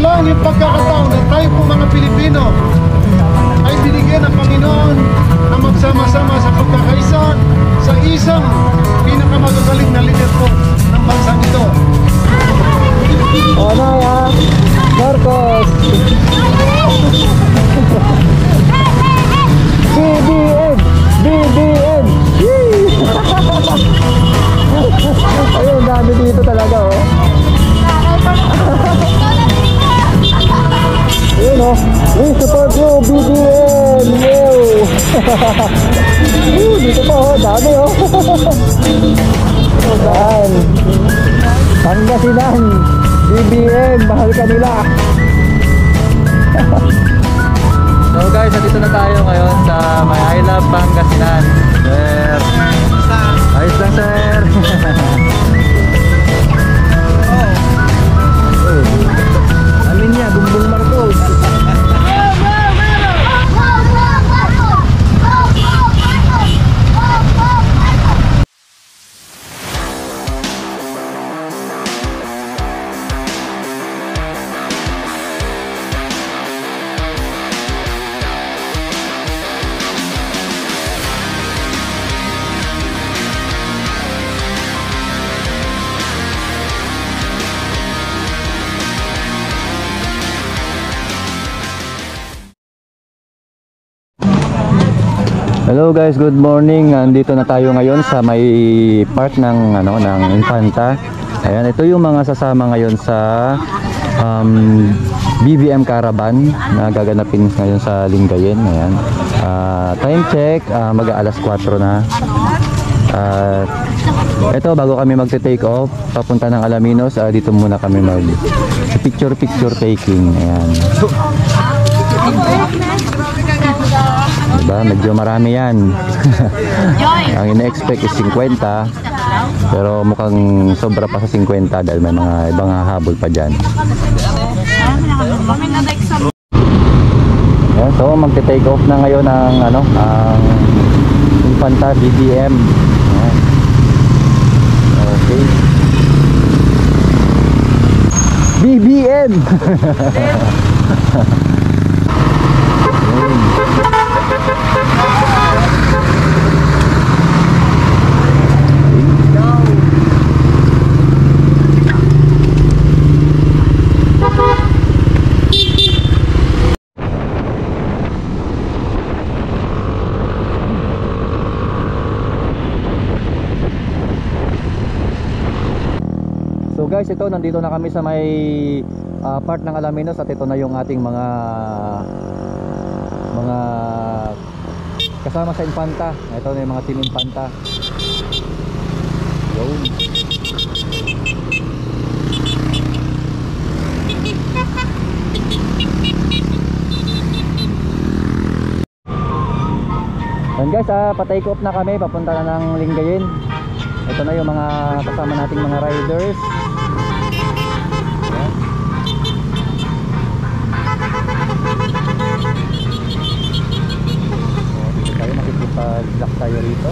lang yung pagkakataon na tayo po mga Pilipino ay binigyan ng Panginoon na magsama-sama sa pagkakaisa sa isang pinakamagagaling na lider po ng bansang ito. O na yan, Marcos. BBM! BBM! Ayun, dami dito talaga, oh. Ayun, oh. We support you, BBM! Yo! Dito pa, oh. Dami, oh. Saan? Pangasinan! BBM! Mahal ka nila! So guys, nandito na tayo ngayon sa may I Love Pangasinan. Sir! Ayos lang, sir! Alin niya, Bumbong Marcos! Hello guys, good morning. Andito na tayo ngayon sa may part ng Infanta. Ayan, ito yung mga sasama ngayon sa BBM Caravan na gaganapin ngayon sa Lingayen. Ayan. Time check, mag-aalas 4 na. Ito, bago kami magte-take off papunta ng Alaminos, dito muna kami mag picture taking. Ayan. Diba? Medyo marami yan. Ang ina-expect is 50, pero mukhang sobra pa sa 50 dahil may mga ibang habol pa dyan. Ayan, so magte-take off na ngayon ang ang Infanta BBM. Ayan. Okay. BBM! So guys, ito nandito na kami sa may part ng Alaminos at ito na yung ating mga kasama sa Infanta. Ito na yung mga team Infanta. Yun. And guys, pa-take off na kami, papunta na ng Lingayen. Ito na yung mga kasama nating mga riders. Ayan. Dito tayo, makikipag-vlog tayo rito.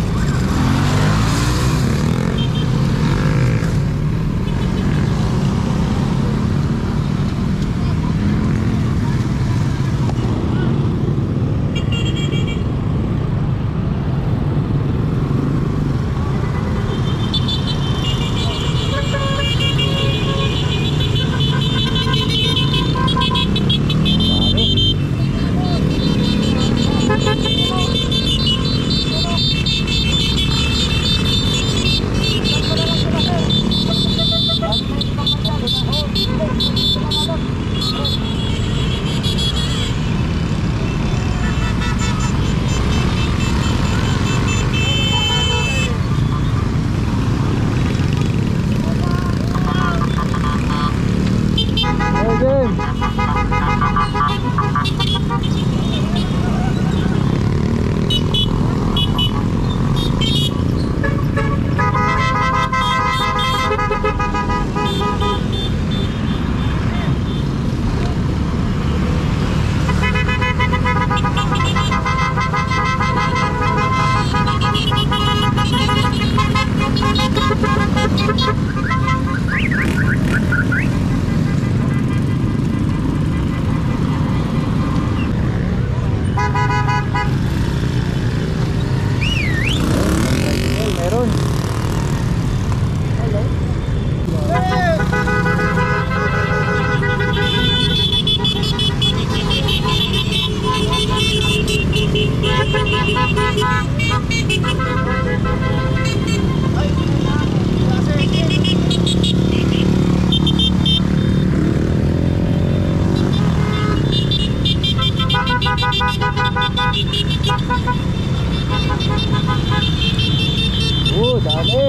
Dami.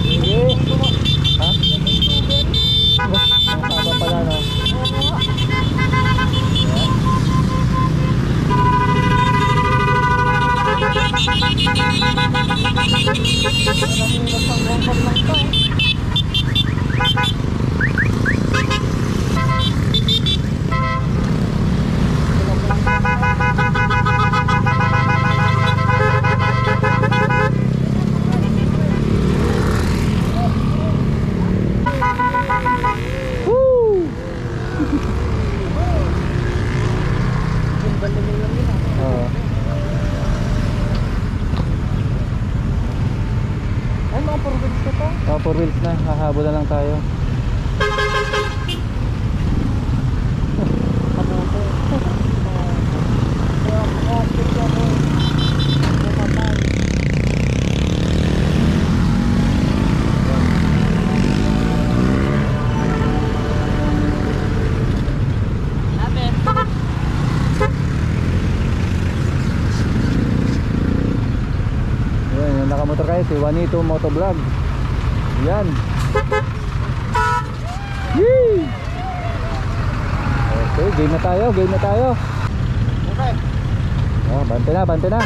Sige. Ha? Ang haba pala, no? Four wheels na, hahabol na lang tayo. Yan, yung nakamotor kayo si Juanito Motovlog. Yan. Yee! Okay, game na tayo, game na tayo. Okay. Oh, bante na, bante na.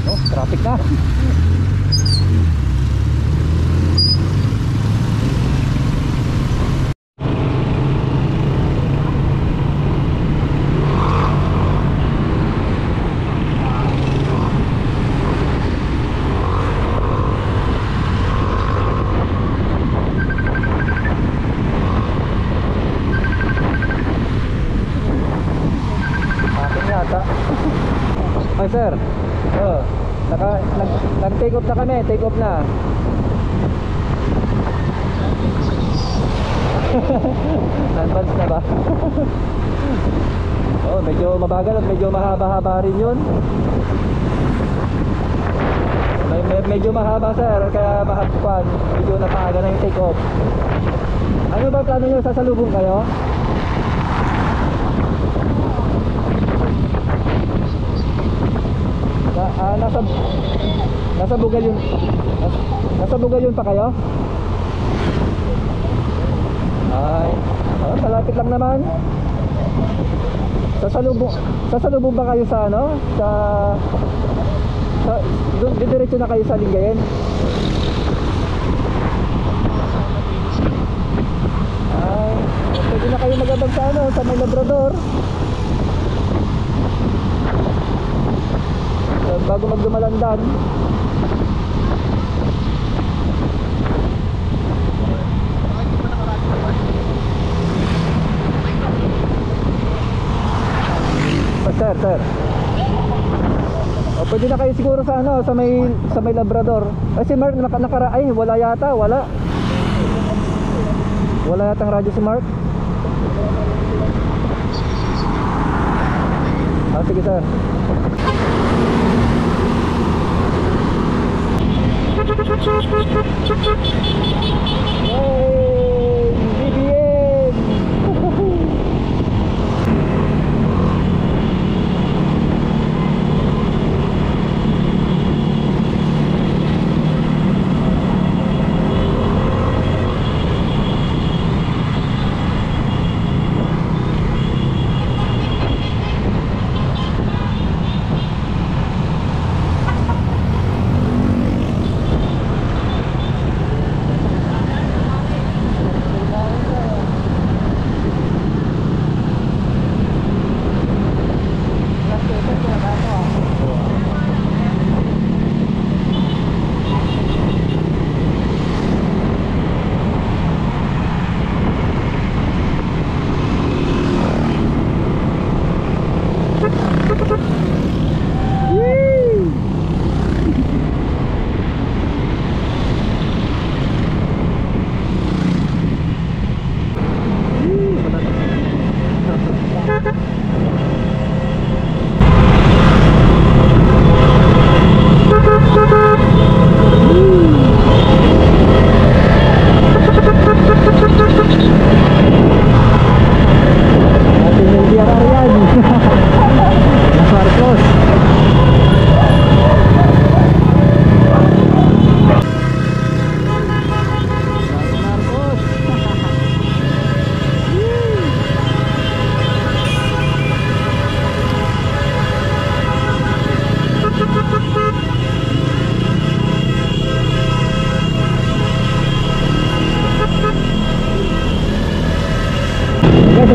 Oh, traffic na. Ay sir, nag-take off na kami, take off na. Advance na ba? Oh, medyo mabagal at medyo mahaba-haba rin yun. Medyo mahaba sir, kaya mahagpan. Medyo napaaga na yung take off. Ano ba plano nyo? Sasalubong kayo? Nasa Bugal yun. Nasa Bugal yun pa kayo? Ay, malapit lang naman. Sasalubong ba kayo sa ano? Doon diretso na kayo sa Lingayen? Ay, pwede na kayo magabag sa ano, sa may Labrador. Bago magdumalandan. Sir. O, pwede na kayo siguro sa ano, sa may Labrador. Si Mark ay wala yata, wala. Wala yatang radyo si Mark. Sige sir. Yay! BBM!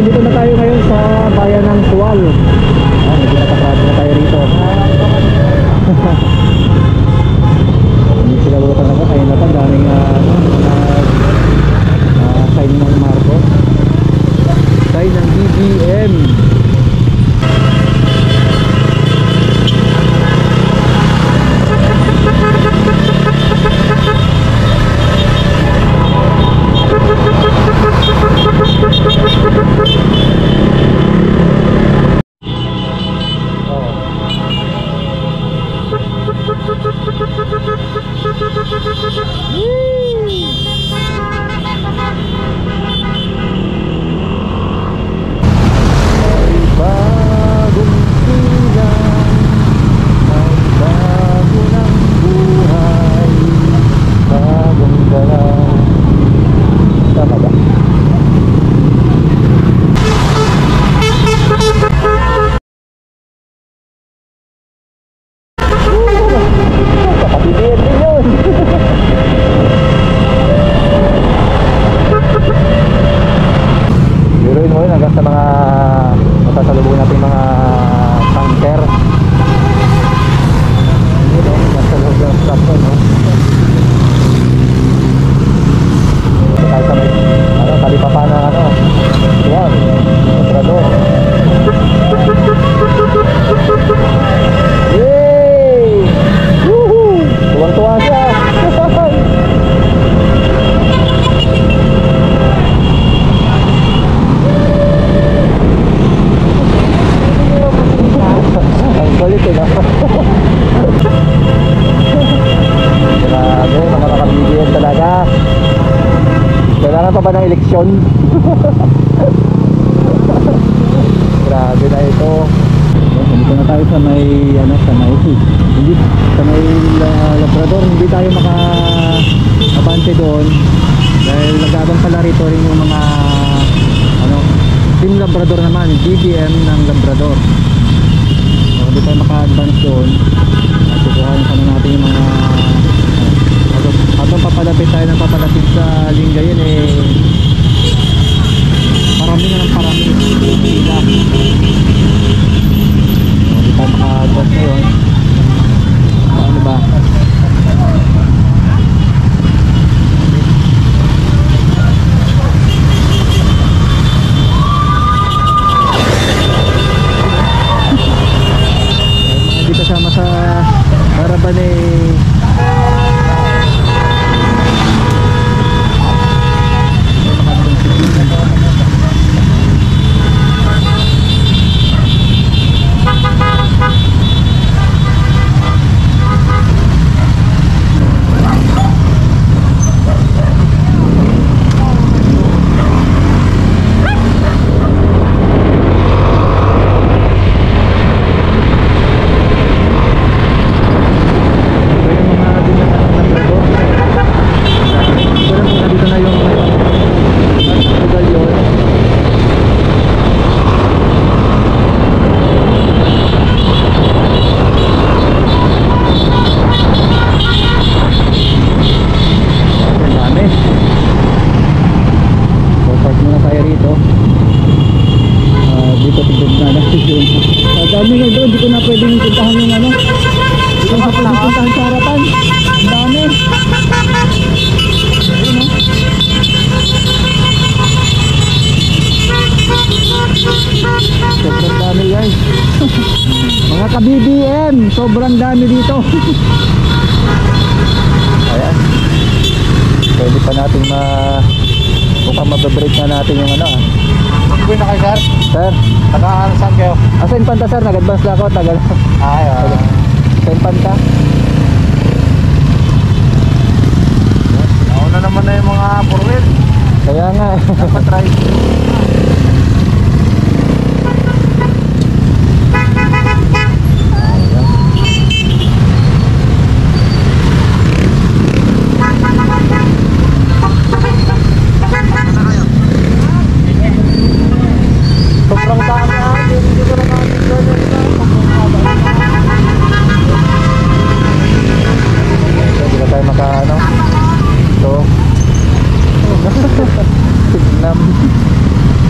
dito na tayo ngayon sa bayan ng Sual. Medyo nakatrado na tayo rito. Hindi sila lutan ako, kaya na pang daming sign ng Marco. Sign ng BBM. Kailangan pa ba ng eleksyon? Grabe na ito. Dito na tayo sa may hindi sa may Labrador, hindi tayo maka-abante doon dahil nag-aabang pala rito rin yung mga Team Labrador naman, BBM ng Labrador. So, hindi tayo maka-advance doon. Tutuhan pa na natin yung mga atong papalapit tayo ng papalapit sa Lingayen parami na ng parami sila. Hindi tayo maka-advance ngayon. Paano ba? Hindi kasama sa harapan dami nga doon, di ko na pwedeng puntahan yung di ko na pwedeng puntahan sa harapan. Ang dami. Ayun sobrang dami guys. Mga ka-BBM, sobrang dami dito. Ayan. Pwede pa natin mukhang mababreak na natin yung Uwi na kayo, sir? Sir, Saan kayo? sa Infanta sir, nag-advance na ako, tagal. Sa Infanta. Nauna naman na yung mga 4-wheel. Kaya nga Dapat try.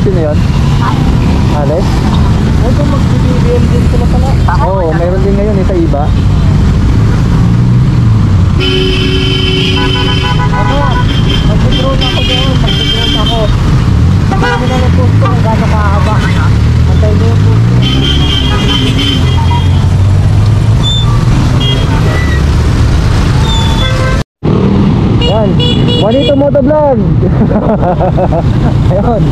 Sino yun? Alex? Huwag kang mag-BBM din sila pala. Oo, mayroon din ngayon sa iba. Ako, mag-drone ako doon. Mag-drone ako. Marami na yung post ko kung gano'n kahaba. Antay mo yung post ko. Yan, Juanito Motovlog. Ayun.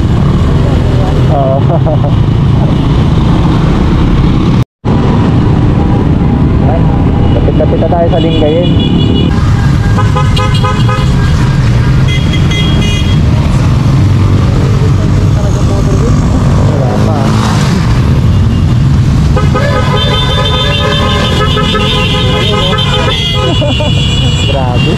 Oo. Yan, lapit-lapit na tayo sa Lingayen. Wala pa. Grabe.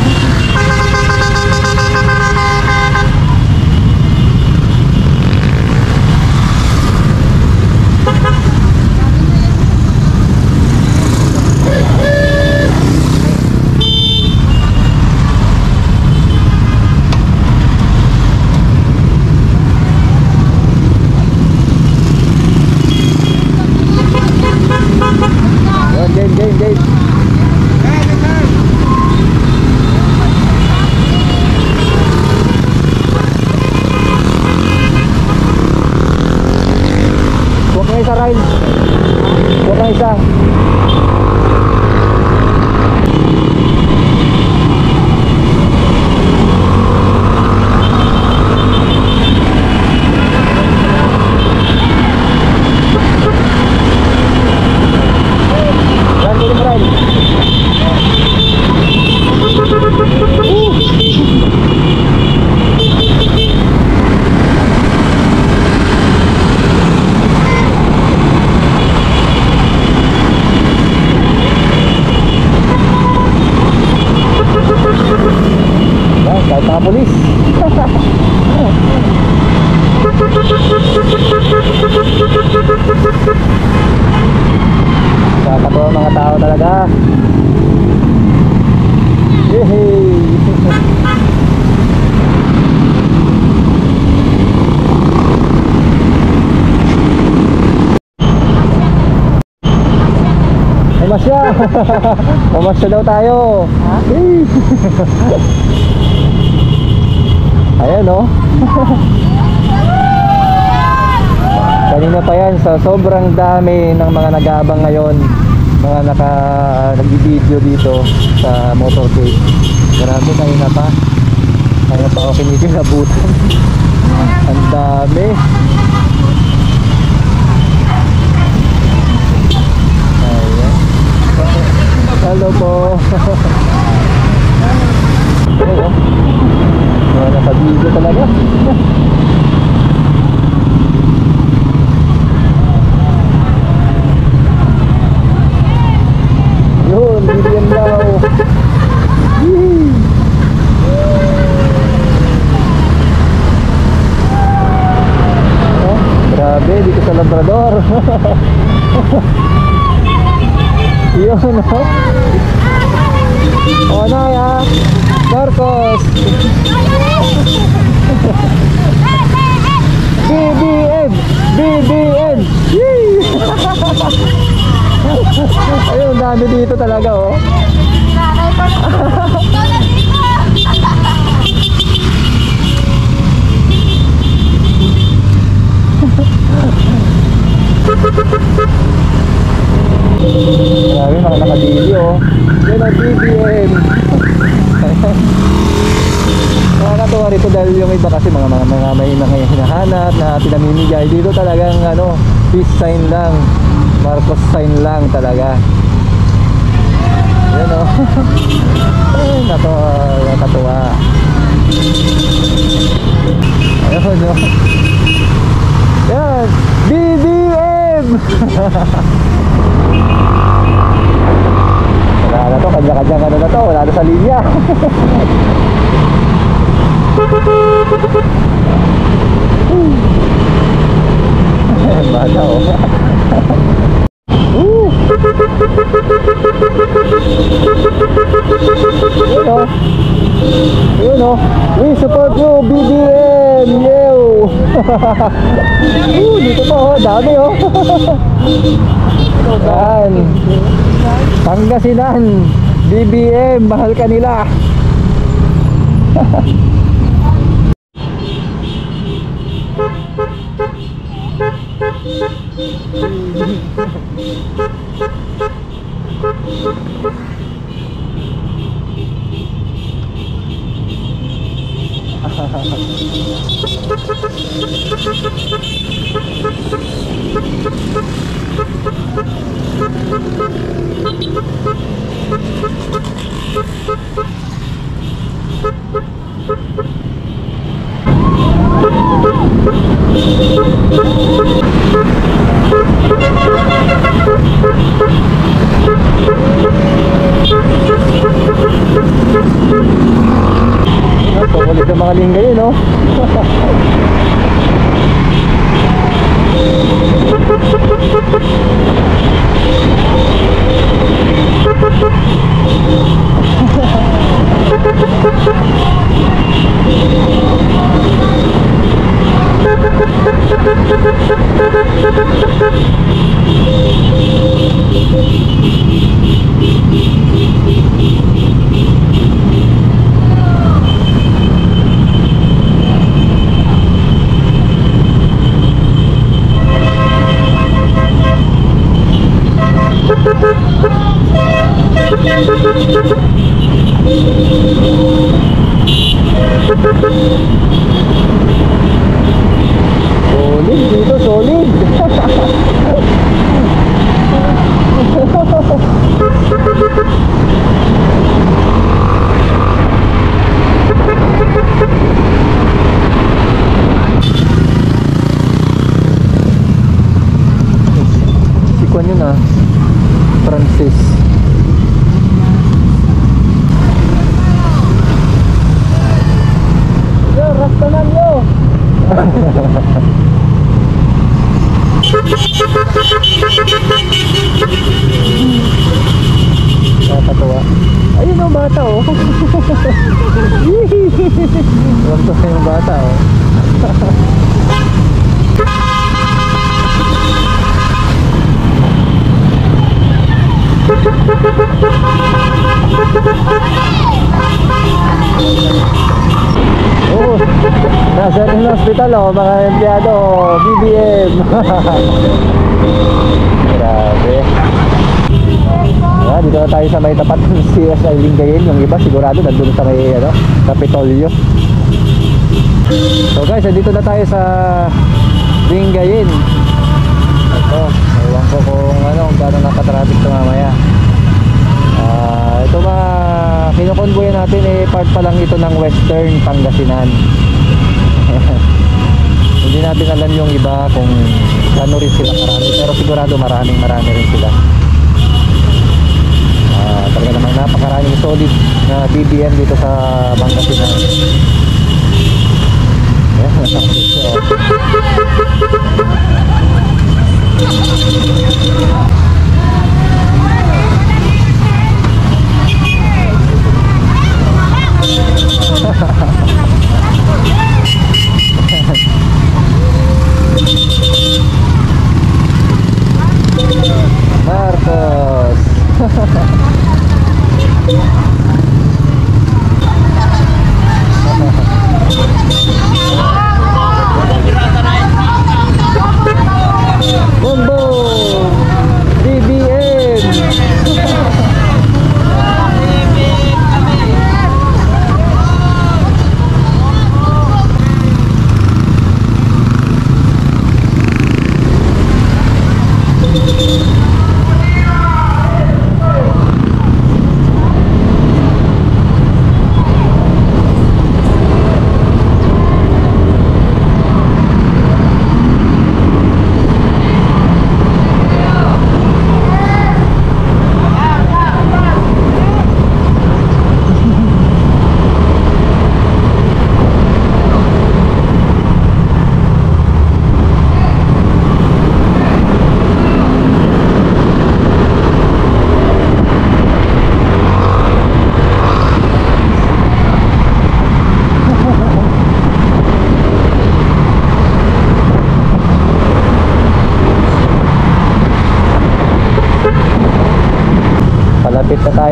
Game. Huwag na isa, Ryan. Huwag na isa. Yan, tuloy mo, Ryan. Yan, kahit mga polis. Kakatawa mga tao talaga. Yehey! Pumasya! Pumasya daw tayo! Ayan o. Kanina pa yan, sa sobrang dami ng mga nag-aabang ngayon, mga nag-video dito sa motorcade. Grabe, kanina pa ako kinikilabutan. Ang dami. Ayan. Hello po. Ayan o. Mga naka-video talaga. Yun, BBM daw. Oh, grabe, dito sa Labrador. Yun, no? O, Naya Marcos. BBM. Yee! Ayun, dami dito talaga, oh. Grabe, mga nakadili, oh. Yan ang BBM. Nakakatuwa rito dahil yung iba kasi mga may hinahanap na pinamimigay. Dito talagang ano, peace sign lang, Marcos sign lang talaga. Yan o. Ay, nakatuwa. Ayun o. Yan, BBM. Wala na to, kanya-kanya ano na to, wala na sa linya. Bata o. Yun o, we support you BBM, yo. Dito pa oh, dami oh. Yan. Pangasinan, BBM, mahal ka nila. Ulit sa mga lingga yun, no? Solid dito, solid. Si Kwan yun ah, Francis. Yo, rastanan yo. Nakakatawa. Ayun ang bata oh. Ramtos na yung bata oh. Oh, nasa rin hospital oh, mga empleyado oh, BBM. Grabe. Dito na tayo sa may tapat ng CSI Lingayen. Yung iba sigurado nandun sa may ano, Kapitolyo. So guys, dito na tayo sa Lingayen. Ito, ewan ko kung ano, gano'n nakatraffic ito mamaya. Ito mga kinukonvoy natin eh, part pa lang ito ng Western Pangasinan. Hindi natin alam yung iba kung ano rin sila marami, pero sigurado marami rin sila. Talaga naman napakaraming solid na BBM dito sa Pangasinan. Marcos.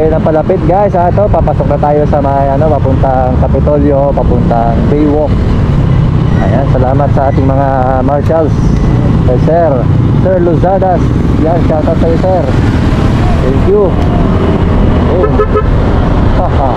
tayo ng palapit guys. Ito, papasok na tayo sa may papuntang Kapitolyo, papuntang Baywalk. Ayan, salamat sa ating mga marshals. Sir Luzadas. Yan, shoutout sa'yo sir. Thank you. Oh. Haha.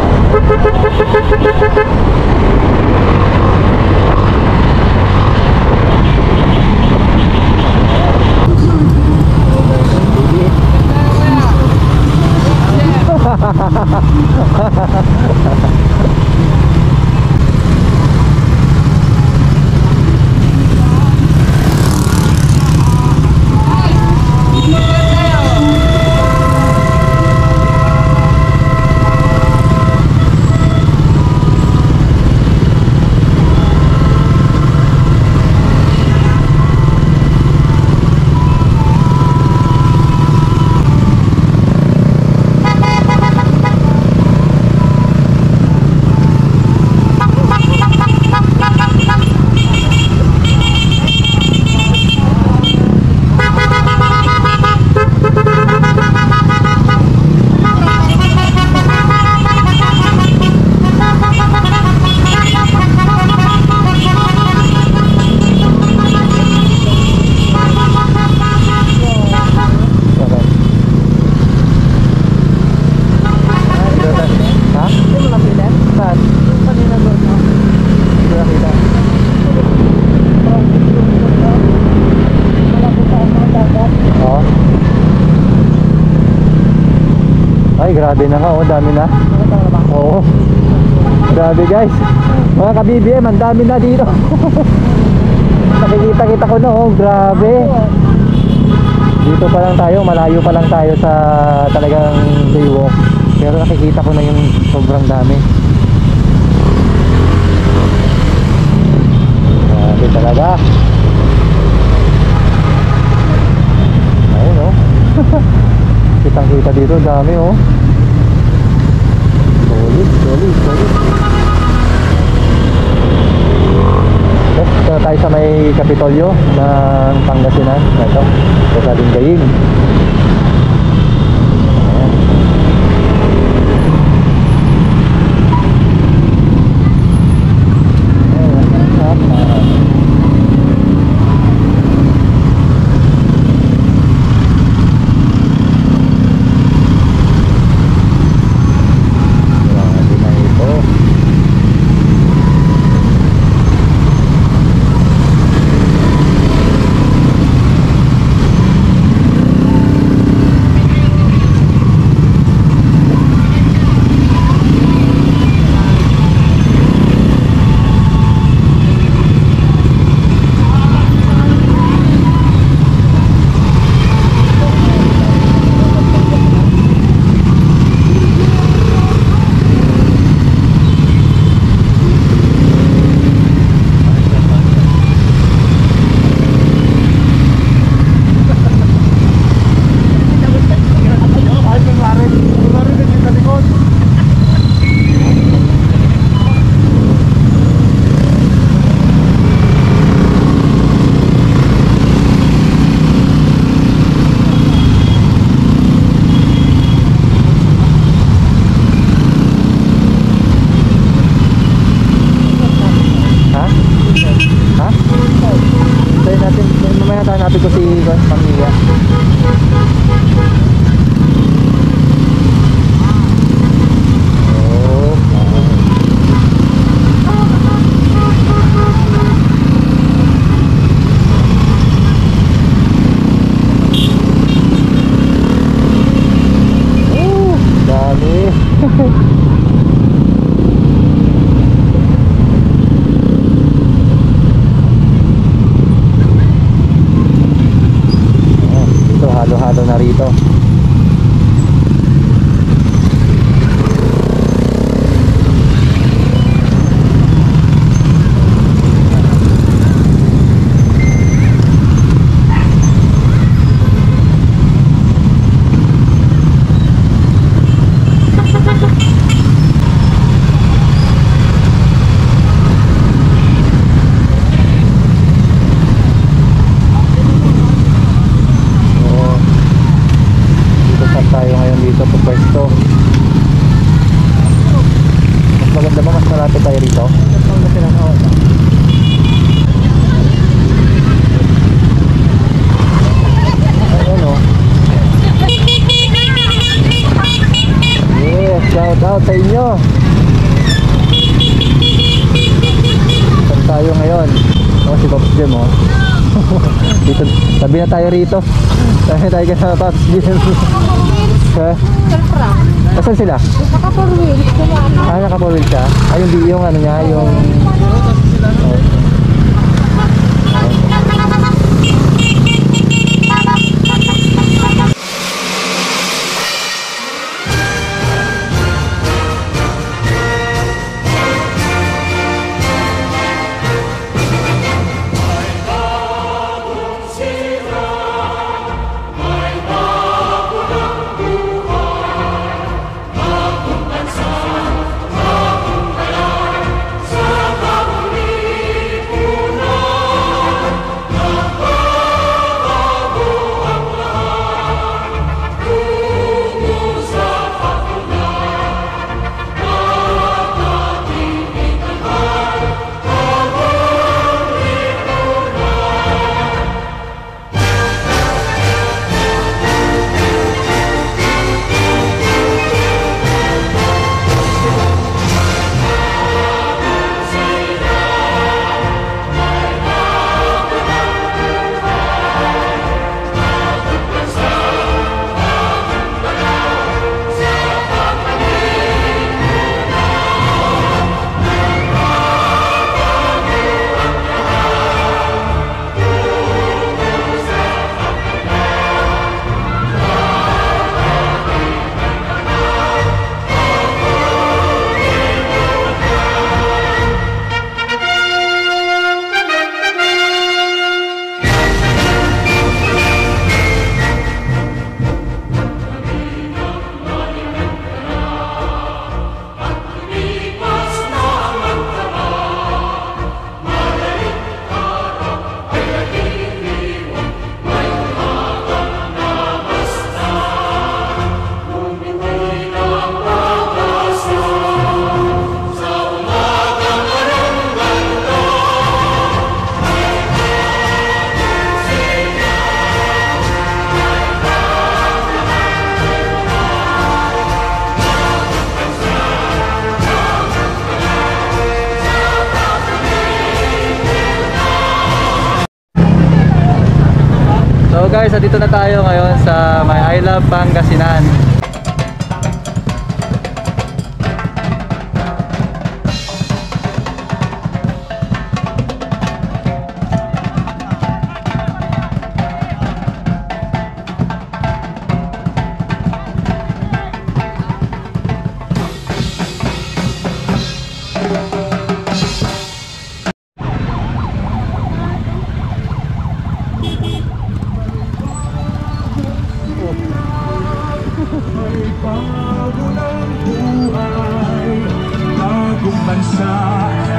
Grabe na nga, oh, dami na. Oo. Grabe guys. Mga ka-BBM, ang dami na dito. Nakikita ko na, oh, grabe. Dito pa lang tayo, malayo pa lang tayo sa talagang Baywalk. Pero nakikita ko na yung sobrang dami. Grabe talaga. Ayun, oh. Kitang-kita dito, dami, oh. Solid. Ito tayo sa may Kapitolyo ng Pangasinan. Ito, sa Lingayen. out sa inyo. Saan tayo ngayon? Oh, si Pops Jim, oh. Dito, tabi na tayo rito. Tabi tayo ka sa Pops Jim. Asan sila? Naka-4 wheels. Naka-4 siya? Yung ano niya, yung... Oh. So guys, dito na tayo ngayon sa My I Love Pangasinan. Bago ng buhay, bagong bansa,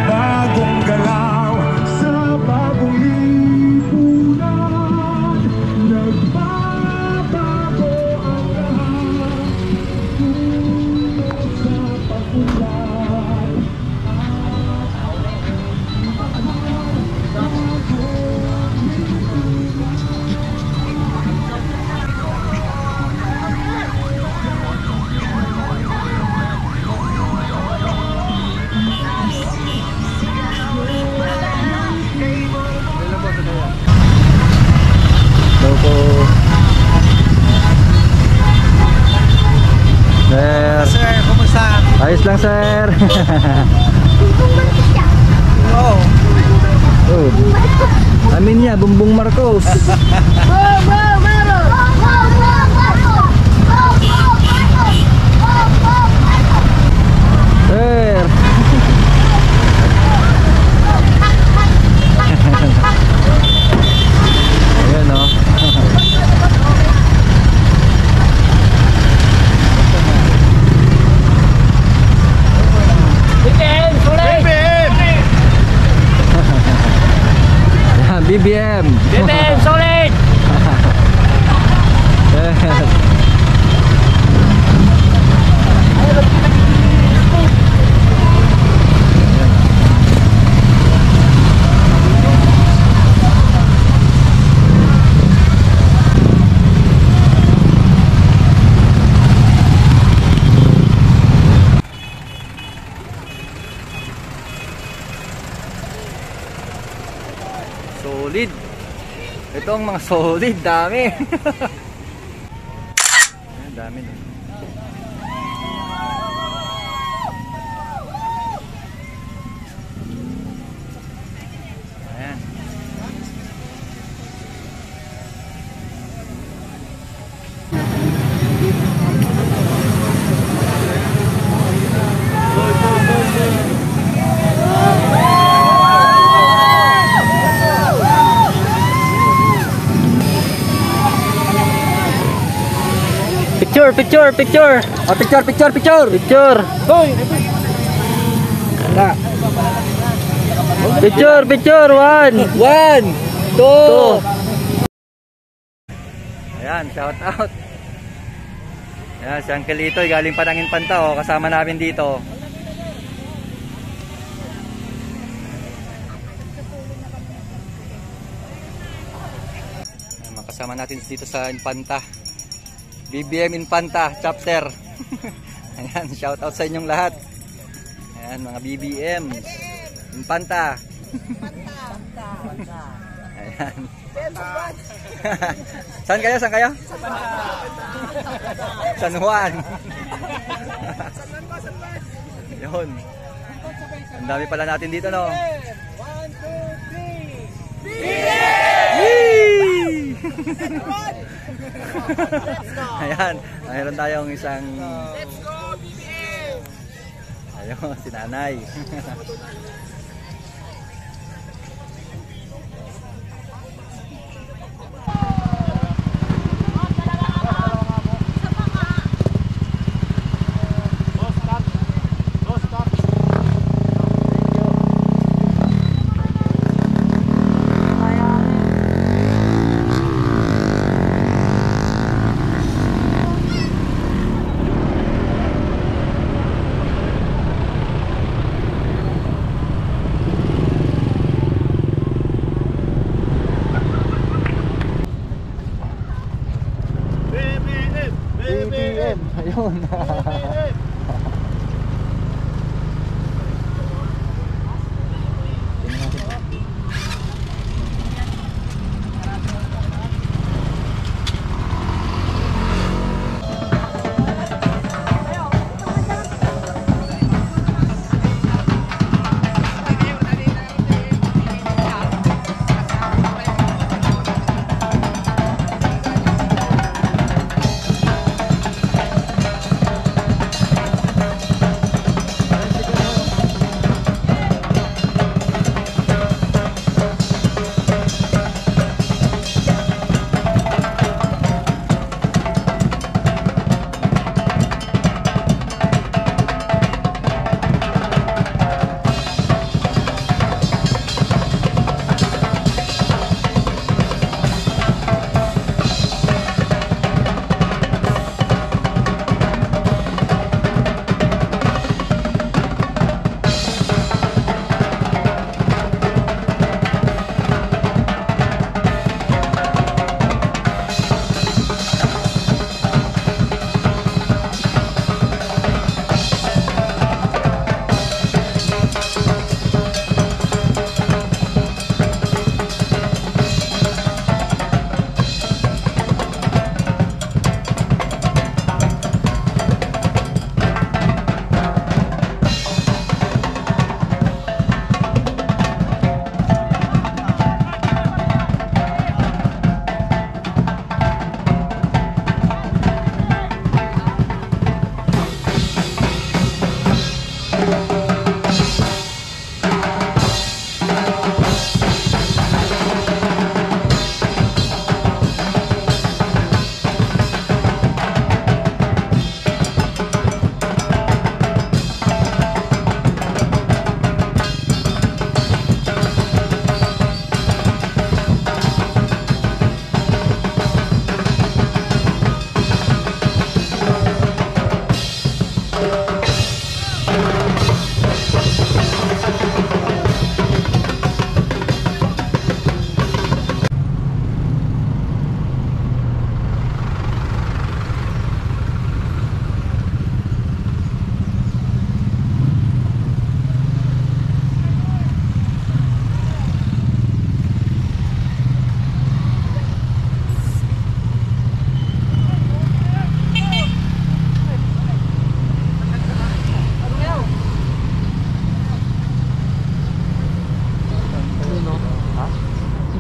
bagong galaw, sa bagong lipunan, nagbabago ang lahat, tungo sa pag-unlad. Sir, kumusta? ayos lang sir. Oo. Good. Amin niya, Bumbong Marcos. Sir. Ayan o. BBM. BBM, solid! Solid. Ito ang mga solid, dami. Ayan, dami din. Ayan. Picture. Oh, picture. Hoy! Picture. 1, 2. Ayan, shout out. Ayan, si Uncle Itoy, galing pa ng Infanta, oh, kasama namin dito. Ayan, makasama natin dito sa Infanta. BBM Infanta chapter. Ayan, shout out sa inyong lahat. Ayan, mga BBM Infanta. Ayan. Saan kayo? San Juan. Yun. Ang dami pala natin dito, no? 1, 2, 3. Ayan, mayroon tayong isang Let's go, BBM! ayun, si nanay. BBM, ayun.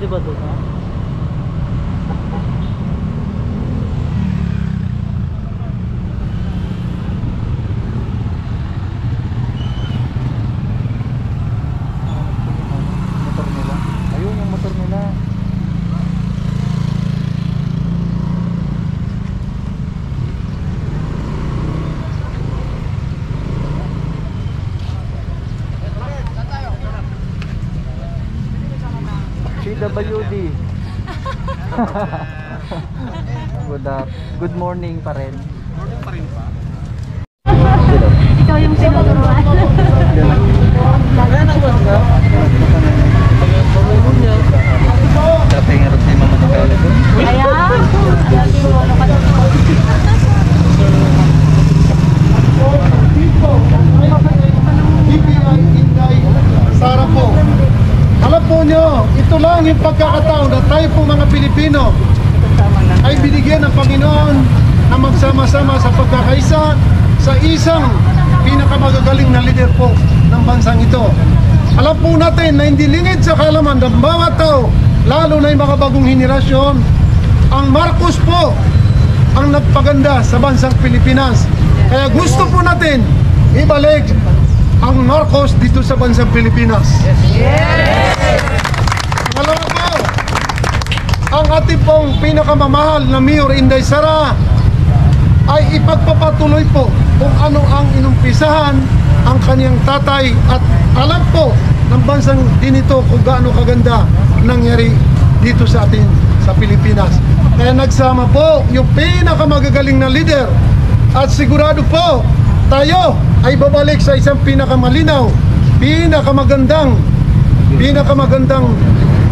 di ba doon? Ha? Motor nila. Ayun yung motor nila. CWD. Good morning pa rin. Morning pa rin pa. Ikaw yung sinuturuan. Dati nga rin si Mama Nagala ko. Ayan. Lagi mo ano ka DPI Inday Sara po. Alam po nyo, ito lang yung pagkakataon na tayo po mga Pilipino ay binigyan ng Panginoon na magsama-sama sa pagkakaisa sa isang pinakamagagaling na leader po ng bansang ito. Alam po natin na hindi lingid sa kaalaman ng bawat tao, lalo na yung mga bagong henerasyon, ang Marcos po ang nagpaganda sa bansang Pilipinas. Kaya gusto po natin ibalik ang Marcos dito sa bansang Pilipinas. Pangalawa po, ang ating pong pinakamamahal na Mayor Inday Sara ay ipagpapatuloy po kung ano ang inumpisahan ang kaniyang tatay at alam po ng bansang din ito kung gaano kaganda nangyari dito sa atin sa Pilipinas. Kaya nagsama po yung pinakamagagaling na leader at sigurado po tayo ay babalik sa isang pinakamalinaw, pinakamagandang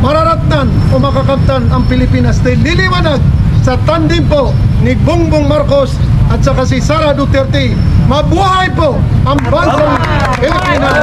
mararatnan o makakamtan ang Pilipinas dahil liliwanag sa tandem po ni Bongbong Marcos at saka si Sara Duterte. Mabuhay po ang bansang Pilipinas!